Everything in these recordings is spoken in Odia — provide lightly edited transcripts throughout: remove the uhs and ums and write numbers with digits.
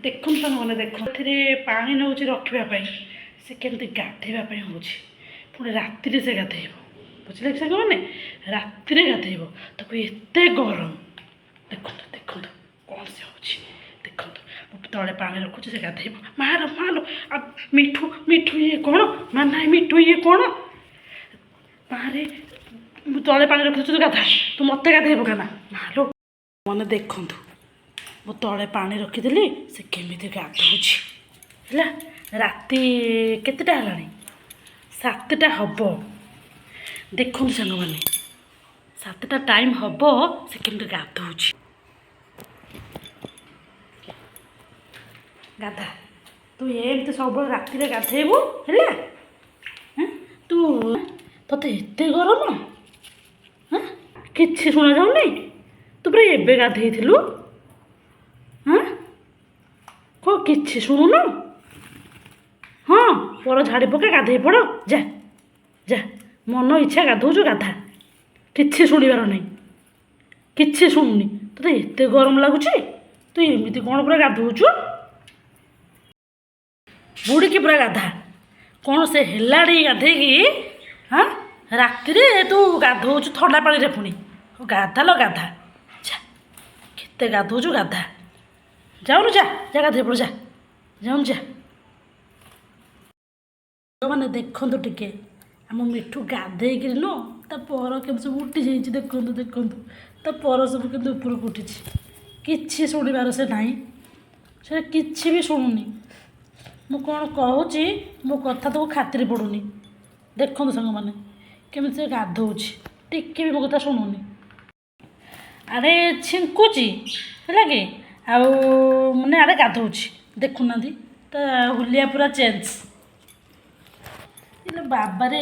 ଦେଖନ୍ତୁ ସାଙ୍ଗମାନେ ଦେଖନ୍ତୁ ଏଥିରେ ପାଣି ନେଉଛି ରଖିବା ପାଇଁ ସେ କେମିତି ଗାଧେଇବା ପାଇଁ ହେଉଛି ପୁଣି ରାତିରେ ସେ ଗାଧେଇବ ବୁଝିଲେ କି ସାଙ୍ଗମାନେ ରାତିରେ ଗାଧେଇବ ତାକୁ ଏତେ ଗରମ ଦେଖନ୍ତୁ ଦେଖନ୍ତୁ କ'ଣ ସେ ହେଉଛି ଦେଖନ୍ତୁ ମୁଁ ତଳେ ପାଣି ରଖୁଛି ସେ ଗାଧେଇବ ମାଲୋ ମାଲୋ ଆଉ ମିଠୁ ମିଠୁ ଇଏ କ'ଣ ମା ନାଇଁ ମିଠୁ ଇଏ କ'ଣ ମାରେ ମୁଁ ତଳେ ପାଣି ରଖୁଛି ତୁ ଗାଧା ତୁ ମୋତେ ଗାଧେଇ ପକା ନା ମାଲୋ ମାନେ ଦେଖନ୍ତୁ ମୁଁ ତଳେ ପାଣି ରଖିଦେଲି ସେ କେମିତି ଗାଧଉଛି ହେଲା ରାତି କେତେଟା ହେଲାଣି 7ଟା ହେବ ଦେଖନ୍ତୁ ସାଙ୍ଗମାନେ 7ଟା ଟାଇମ୍ ହେବ ସେ କେମିତି ଗାଧଉଛି ଗାଧା ତୁ ଏମିତି ସବୁବେଳେ ରାତିରେ ଗାଧେଇବୁ ହେଲା ତୁ ତତେ ଏତେ ଗରମ କିଛି ଶୁଣାଯାଉନି ତୁ ପୁରା ଏବେ ଗାଧେଇଥିଲୁ କ'ଣ କିଛି ଶୁଣୁନୁ ହଁ ପର ଝାଡ଼ି ପକା ଗାଧେଇ ପଡ଼ ଯା ଯା ମନ ଇଚ୍ଛା ଗାଧଉଛୁ ଗାଧା କିଛି ଶୁଣିବାର ନାହିଁ କିଛି ଶୁଣୁନି ତତେ ଏତେ ଗରମ ଲାଗୁଛି ତୁ ଏମିତି କ'ଣ ପୁରା ଗାଧଉଛୁ ବୁଡ଼ିକି ପୁରା ଗାଧା କ'ଣ ସେ ହେଲାଣି ଗାଧେଇକି ରାତିରେ ତୁ ଗାଧଉଛୁ ଥଣ୍ଡା ପାଣିରେ ପୁଣି ଗାଧା ଲ ଗାଧା ଯା କେତେ ଗାଧଉଛୁ ଗାଧା ଯାଉନୁ ଯା ଯା ଗାଧେଇ ପଡ଼ ଯା ଯାଉନୁ ଯା ମାନେ ଦେଖନ୍ତୁ ଟିକେ ଆମ ମିଠୁ ଗାଧେଇକିରି ନୁହଁ ତା ପର କେମିତି ସବୁ ଉଠି ଯାଇଛି ଦେଖନ୍ତୁ ଦେଖନ୍ତୁ ତା ପର ସବୁ କେମିତି ଉପରକୁ ଉଠିଛି କିଛି ଶୁଣିବାର ସେ ନାହିଁ ସେ କିଛି ବି ଶୁଣୁନି ମୁଁ କ'ଣ କହୁଛି ମୋ କଥା ତାକୁ ଖାତିର ପଡ଼ୁନି ଦେଖନ୍ତୁ ସାଙ୍ଗମାନେ କେମିତି ସେ ଗାଧଉଛି ଟିକେ ବି ମୋ କଥା ଶୁଣୁନି ଆଡ଼େ ଛିଙ୍କୁଛି ହେଲା କି ଆଉ ମାନେ ଆଡ଼େ ଗାଧଉଛି ଦେଖୁନାହାନ୍ତି ତା ହୁଲିଆ ପୁରା ଚେଞ୍ଜ ଇଲୋ ବାବାରେ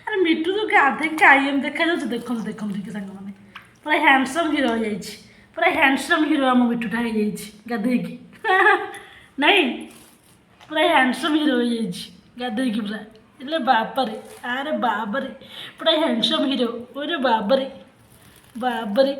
ଆରେ ମିଠୁ ତୁ ଗାଧେଇ କାଇମ୍ ଦେଖାଯାଉଛି ଦେଖନ୍ତୁ ଦେଖନ୍ତୁ ଟିକେ ସାଙ୍ଗମାନେ ପୁରା ହ୍ୟାଣ୍ଡସମ୍ ହିରୋ ହେଇଯାଇଛି ପୁରା ହ୍ୟାଣ୍ଡସମ୍ ହିରୋ ଆମ ମିଠୁଟା ହେଇଯାଇଛି ଗାଧେଇକି ନାଇଁ ପୁରା ହ୍ୟାଣ୍ଡସମ୍ ହିରୋ ହେଇଯାଇଛି ଗାଧେଇକି ପୁରା ଇଲୋ ବାବାରେ ଆରେ ବାବାରେ ପୁରା ହ୍ୟାଣ୍ଡସମ୍ ହିରୋ ଓରେ ବାବାରେ ବାବାରେ